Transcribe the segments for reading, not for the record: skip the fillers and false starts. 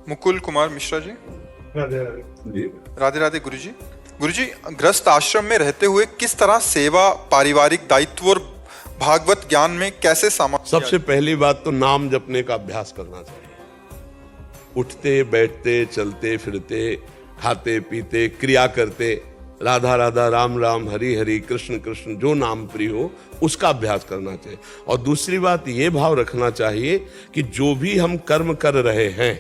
मुकुल कुमार मिश्रा जी। राधे राधे जी। राधे राधे गुरुजी। गुरुजी, गृहस्थ आश्रम में रहते हुए किस तरह सेवा, पारिवारिक दायित्व और भागवत ज्ञान में कैसे सामंजस्य? सबसे पहली बात तो नाम जपने का अभ्यास करना चाहिए। उठते बैठते चलते फिरते खाते पीते क्रिया करते राधा राधा राम राम हरि हरि कृष्ण कृष्ण जो नाम प्रिय हो उसका अभ्यास करना चाहिए। और दूसरी बात ये भाव रखना चाहिए कि जो भी हम कर्म कर रहे हैं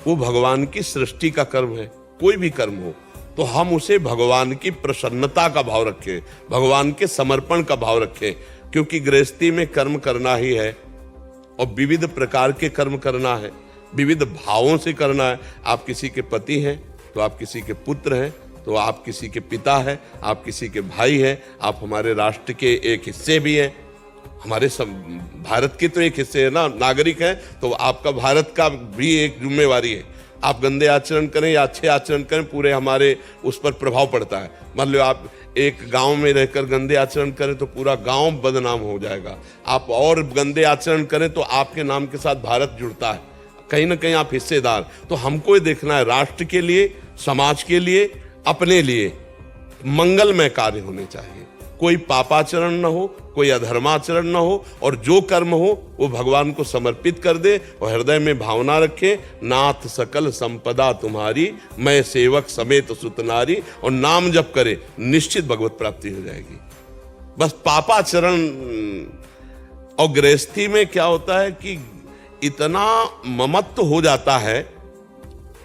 वो भगवान की सृष्टि का कर्म है। कोई भी कर्म हो तो हम उसे भगवान की प्रसन्नता का भाव रखें, भगवान के समर्पण का भाव रखें, क्योंकि गृहस्थी में कर्म करना ही है और विविध प्रकार के कर्म करना है, विविध भावों से करना है। आप किसी के पति हैं तो आप किसी के पुत्र हैं, तो आप किसी के पिता हैं, आप किसी के भाई हैं, आप हमारे राष्ट्र के एक हिस्से भी हैं, हमारे भारत के तो एक हिस्से है ना, नागरिक हैं, तो आपका भारत का भी एक जिम्मेवारी है। आप गंदे आचरण करें या अच्छे आचरण करें, पूरे हमारे उस पर प्रभाव पड़ता है। मान लो आप एक गांव में रहकर गंदे आचरण करें तो पूरा गांव बदनाम हो जाएगा। आप और गंदे आचरण करें तो आपके नाम के साथ भारत जुड़ता है, कहीं ना कहीं आप हिस्सेदार। तो हमको ये देखना है राष्ट्र के लिए, समाज के लिए, अपने लिए मंगलमय कार्य होने चाहिए। कोई पापाचरण न हो, कोई अधर्माचरण न हो, और जो कर्म हो वो भगवान को समर्पित कर दे और हृदय में भावना रखे, नाथ सकल संपदा तुम्हारी, मैं सेवक समेत सुतनारी, और नाम जप करे, निश्चित भगवत प्राप्ति हो जाएगी। बस पापाचरण। और गृहस्थी में क्या होता है कि इतना ममत्व हो जाता है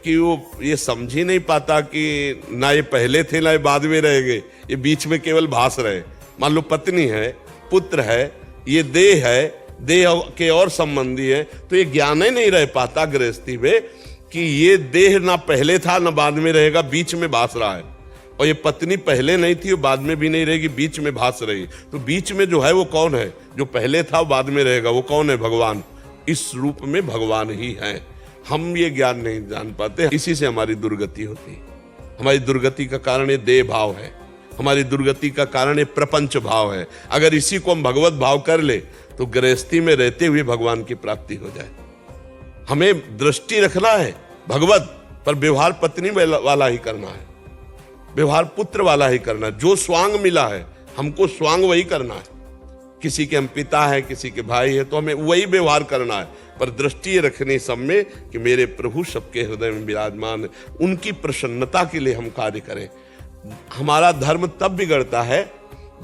कि वो ये समझ ही नहीं पाता कि ना ये पहले थे ना ये बाद में रहेंगे, ये बीच में केवल भास रहे। मान लो पत्नी है, पुत्र है, ये देह है, देह के और संबंधी है, तो ये ज्ञान ही नहीं रह पाता गृहस्थी में कि ये देह ना पहले था ना बाद में रहेगा, बीच में भास रहा है। और ये पत्नी पहले नहीं थी, बाद में भी नहीं रहेगी, बीच में भास रही। तो बीच में जो है वो कौन है? जो पहले था बाद में रहेगा, वो कौन है? भगवान। इस रूप में भगवान ही है। हम ये ज्ञान नहीं जान पाते, इसी से हमारी दुर्गति होती है। हमारी दुर्गति का कारण ये देह भाव है, हमारी दुर्गति का कारण ये प्रपंच भाव है। अगर इसी को हम भगवत भाव कर ले तो गृहस्थी में रहते हुए भगवान की प्राप्ति हो जाए। हमें दृष्टि रखना है भगवत पर, व्यवहार पत्नी वाला ही करना है, व्यवहार पुत्र वाला ही करना है। जो स्वांग मिला है हमको स्वांग वही करना है। किसी के हम पिता है, किसी के भाई है, तो हमें वही व्यवहार करना है, पर दृष्टि रखने सब में कि मेरे प्रभु सबके हृदय में विराजमान है, उनकी प्रसन्नता के लिए हम कार्य करें। हमारा धर्म तब बिगड़ता है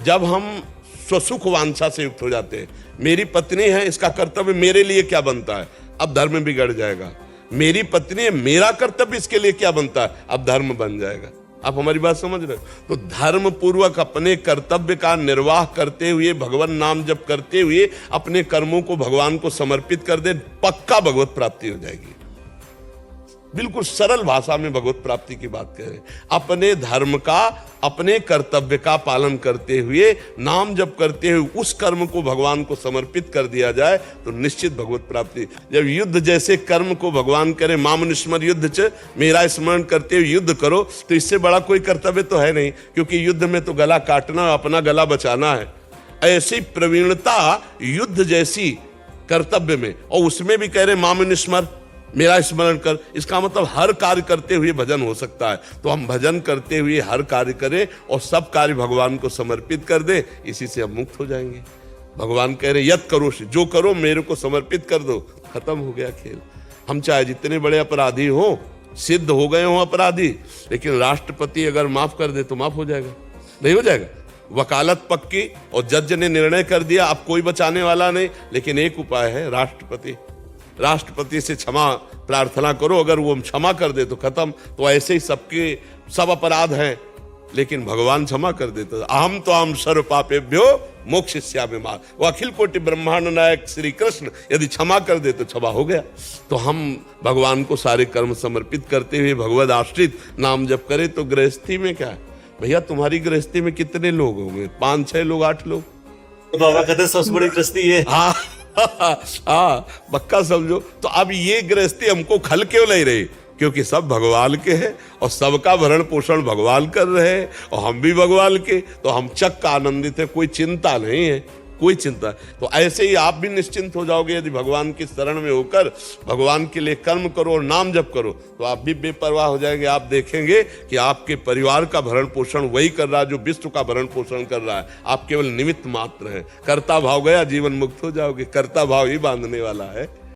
जब हम स्वसुख वांछा से युक्त हो जाते हैं। मेरी पत्नी है, इसका कर्तव्य मेरे लिए क्या बनता है, अब धर्म बिगड़ जाएगा। मेरी पत्नी है, मेरा कर्तव्य इसके लिए क्या बनता है, अब धर्म बन जाएगा। आप हमारी बात समझ रहे हो? तो धर्म पूर्वक अपने कर्तव्य का निर्वाह करते हुए, भगवान नाम जप करते हुए अपने कर्मों को भगवान को समर्पित कर दे, पक्का भगवत प्राप्ति हो जाएगी। बिल्कुल सरल भाषा में भगवत प्राप्ति की बात करें। अपने धर्म का, अपने कर्तव्य का पालन करते हुए, नाम जप करते हुए उस कर्म को भगवान को समर्पित कर दिया जाए तो निश्चित भगवत प्राप्ति। जब युद्ध जैसे कर्म को भगवान करे, मामनुस्मर युद्ध च, मेरा स्मरण करते हुए युद्ध करो, तो इससे बड़ा कोई कर्तव्य तो है नहीं, क्योंकि युद्ध में तो गला काटना, अपना गला बचाना है। ऐसी प्रवीणता युद्ध जैसी कर्तव्य में, और उसमें भी कह रहे मामनुस्मर, मेरा स्मरण कर। इसका मतलब हर कार्य करते हुए भजन हो सकता है। तो हम भजन करते हुए हर कार्य करें और सब कार्य भगवान को समर्पित कर दें, इसी से हम मुक्त हो जाएंगे। भगवान कह रहे यत करो, जो करो मेरे को समर्पित कर दो, खत्म हो गया खेल। हम चाहे जितने बड़े अपराधी हो, सिद्ध हो गए हो अपराधी, लेकिन राष्ट्रपति अगर माफ कर दे तो माफ हो जाएगा, नहीं हो जाएगा? वकालत पक्की और जज ने निर्णय कर दिया, अब कोई बचाने वाला नहीं। लेकिन एक उपाय है, राष्ट्रपति से क्षमा प्रार्थना करो, अगर वो क्षमा कर दे तो खत्म। तो ऐसे ही सबके सब अपराध हैं, लेकिन भगवान क्षमा कर देते। अहम तो हम सर्व पापेभ्यो मोक्षयिष्यामि मां, वो अखिल कोटि ब्रह्मांड नायक श्री कृष्ण यदि क्षमा कर दे तो क्षमा हो गया। तो हम भगवान को सारे कर्म समर्पित करते हुए भगवद आश्रित नाम जप करें। तो गृहस्थी में क्या है भैया, तुम्हारी गृहस्थी में कितने लोग होंगे? 5-6 लोग, 8 लोग। तो बाबा कहते सबसे बड़ी गृहस्थी है। हाँ हाँ, पक्का समझो। तो अब ये गृहस्थी हमको खल क्यों नहीं रही? क्योंकि सब भगवान के हैं और सबका भरण पोषण भगवान कर रहे हैं और हम भी भगवान के, तो हम चक्क आनंदित है, कोई चिंता नहीं है, कोई चिंता। तो ऐसे ही आप भी निश्चिंत हो जाओगे यदि भगवान की शरण में होकर भगवान के लिए कर्म करो और नाम जप करो, तो आप भी बेपरवाह हो जाएंगे। आप देखेंगे कि आपके परिवार का भरण पोषण वही कर रहा है जो विश्व का भरण पोषण कर रहा है, आप केवल निमित्त मात्र हैं। कर्ता भाव गया, जीवन मुक्त हो जाओगे। कर्ता भाव ही बांधने वाला है।